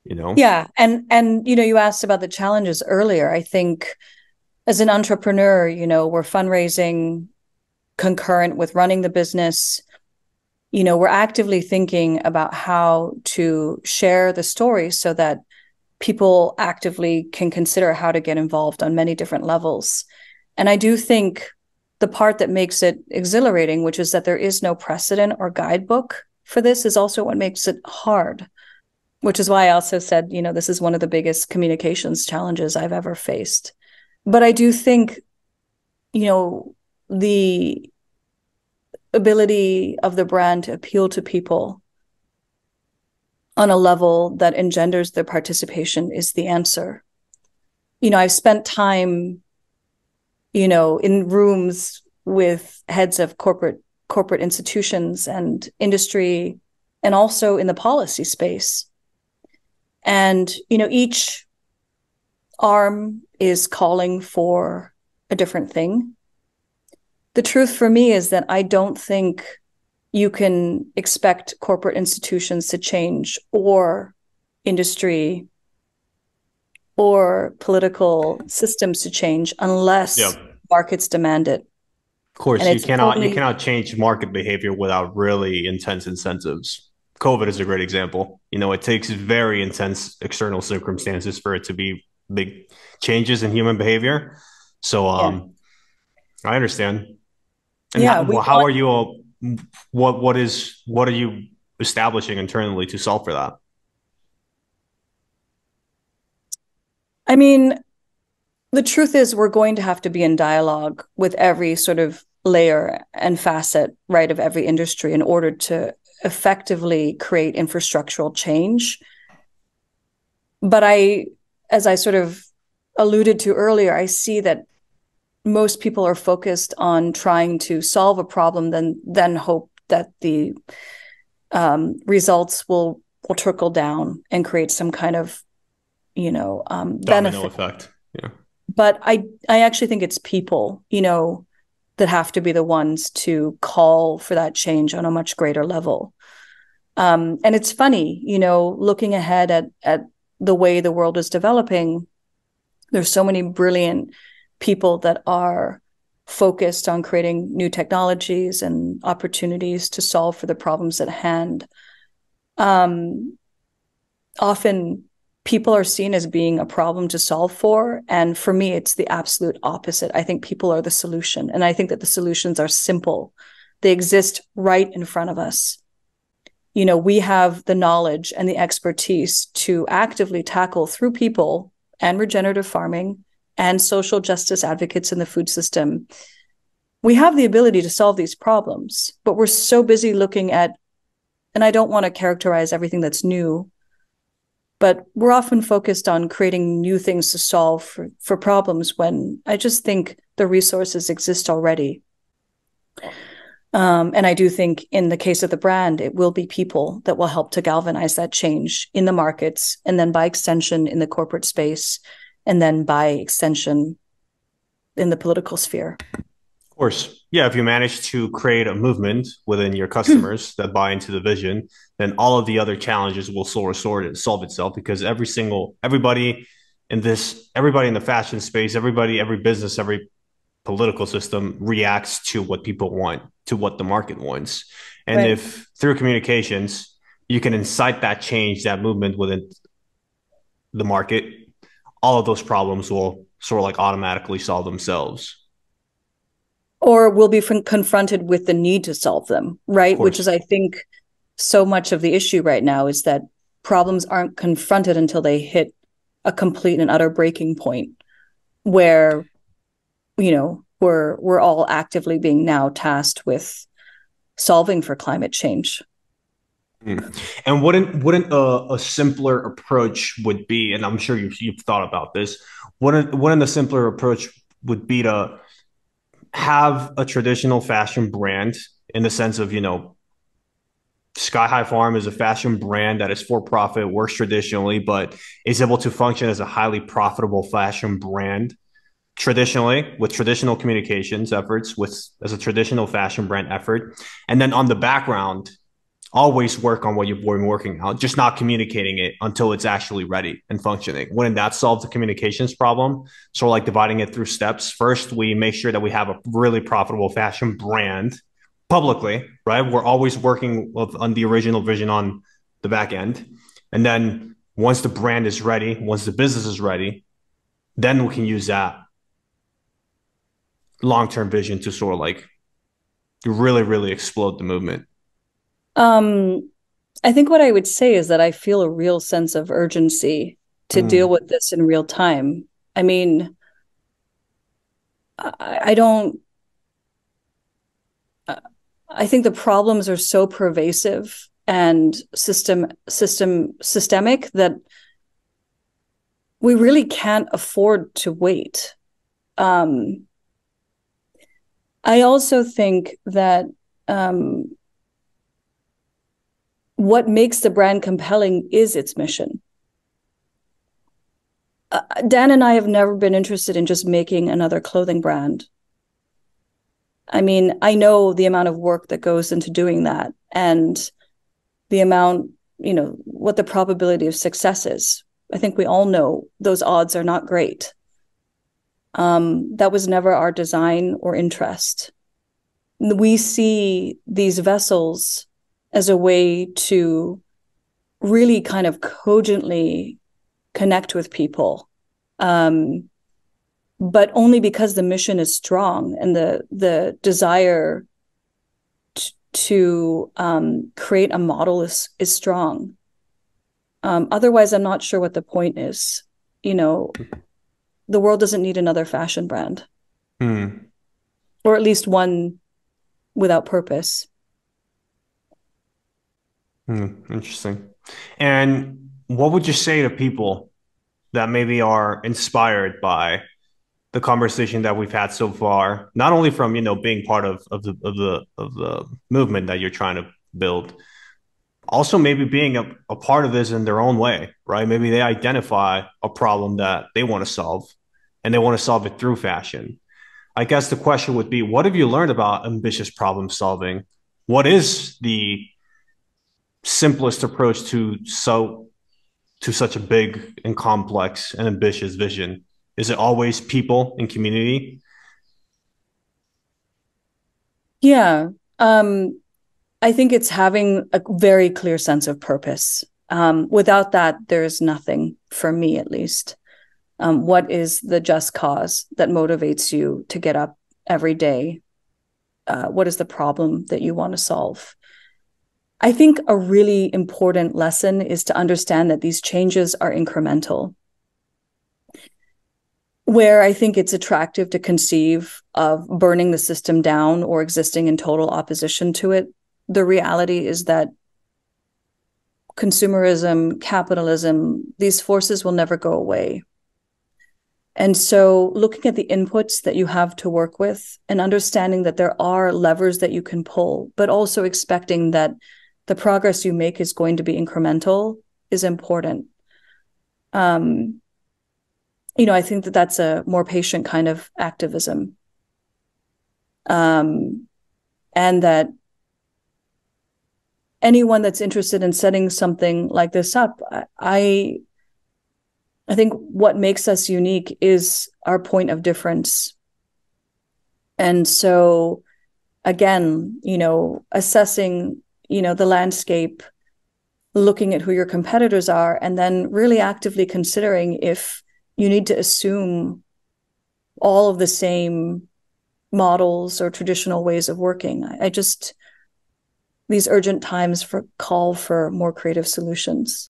you know? Yeah. And you asked about the challenges earlier. I think as an entrepreneur, we're fundraising concurrent with running the business. We're actively thinking about how to share the story so that people actively can consider how to get involved on many different levels. And I do think the part that makes it exhilarating, which is that there is no precedent or guidebook for this, is also what makes it hard, which is why I also said, this is one of the biggest communications challenges I've ever faced. But I do think, the ability of the brand to appeal to people on a level that engenders their participation is the answer. I've spent time, in rooms with heads of corporate institutions and industry, and also in the policy space. And, each arm is calling for a different thing. The truth for me is that I don't think you can expect corporate institutions to change, or industry or political systems to change, Yeah. unless markets demand it. Of And course, it's you totally, cannot change market behavior without really intense incentives. COVID is a great example. It takes very intense external circumstances for it to be big changes in human behavior. So yeah. I understand. And Yeah, we how want, are you all, what are you establishing internally to solve for that? I mean, the truth is we're going to have to be in dialogue with every sort of layer and facet, right, of every industry in order to effectively create infrastructural change. But as I sort of alluded to earlier, I see that most people are focused on trying to solve a problem, then hope that the results will trickle down and create some kind of Domino benefit. effect. Yeah. But I actually think it's people, that have to be the ones to call for that change on a much greater level. And it's funny, looking ahead at the way the world is developing, there's so many brilliant people that are focused on creating new technologies and opportunities to solve for the problems at hand. Um, Often people are seen as being a problem to solve for. And for me, it's the absolute opposite. I think people are the solution. And I think that the solutions are simple. They exist right in front of us. We have the knowledge and the expertise to actively tackle through people and regenerative farming and social justice advocates in the food system. We have the ability to solve these problems, but we're so busy looking at, and I don't want to characterize everything that's new, but we're often focused on creating new things to solve for problems when I just think the resources exist already. And I do think in the case of the brand, it will be people that will help to galvanize that change in the markets, and then by extension in the corporate space, and then by extension in the political sphere. Of course. Yeah, if you manage to create a movement within your customers that buy into the vision, then all of the other challenges will sort of solve itself because everybody in the fashion space, every business, every political system reacts to what people want, to what the market wants. And Right. if through communications, you can incite that change, that movement within the market, all of those problems will sort of like automatically solve themselves. Or we'll be confronted with the need to solve them, Of right? Which is, course. I think, so much of the issue right now is that problems aren't confronted until they hit a complete and utter breaking point where, we're all actively being now tasked with solving for climate change. Mm. And wouldn't a simpler approach would be, and I'm sure you've thought about this, wouldn't a simpler approach would be to have a traditional fashion brand in the sense of, Sky High Farm is a fashion brand that is for profit, works traditionally, but is able to function as a highly profitable fashion brand traditionally with traditional communications efforts, with as a traditional fashion brand effort. And then on the background, always work on what you've been working on, just not communicating it until it's actually ready and functioning. Wouldn't that solve the communications problem? So, like dividing it through steps. First, we make sure that we have a really profitable fashion brand publicly, right? We're always working on the original vision on the back end. And then once the brand is ready, once the business is ready, then we can use that long-term vision to sort of like really, really explode the movement. Um, I think what I would say is that I feel a real sense of urgency to deal Mm, with this in real time. I mean, I don't, I think the problems are so pervasive and systemic that we really can't afford to wait. Um, I also think that what makes the brand compelling is its mission. Dan and I have never been interested in just making another clothing brand. I mean, I know the amount of work that goes into doing that and the amount, what the probability of success is. I think we all know those odds are not great. That was never our design or interest. We see these vessels as a way to really kind of cogently connect with people, but only because the mission is strong and the desire to create a model is strong. Otherwise, I'm not sure what the point is. The world doesn't need another fashion brand, mm, or at least one without purpose. interesting. And what would you say to people that maybe are inspired by the conversation that we've had so far, not only from being part of the movement that you're trying to build, also maybe being a part of this in their own way, right? Maybe they identify a problem that they want to solve and they want to solve it through fashion. I guess the question would be, what have you learned about ambitious problem solving? What is the simplest approach to such a big and complex and ambitious vision? Is it always people and community? Yeah. I think it's having a very clear sense of purpose. Without that, there's nothing for me, at least. What is the just cause that motivates you to get up every day? What is the problem that you want to solve? I think a really important lesson is to understand that these changes are incremental. Where I think it's attractive to conceive of burning the system down or existing in total opposition to it, the reality is that consumerism, capitalism, these forces will never go away. And so looking at the inputs that you have to work with and understanding that there are levers that you can pull, but also expecting that the progress you make is going to be incremental is important. I think that that's a more patient kind of activism. And that anyone that's interested in setting something like this up, I think what makes us unique is our point of difference. And so, again, assessing, the landscape, looking at who your competitors are, and then really actively considering if you need to assume all of the same models or traditional ways of working. These urgent times call for more creative solutions.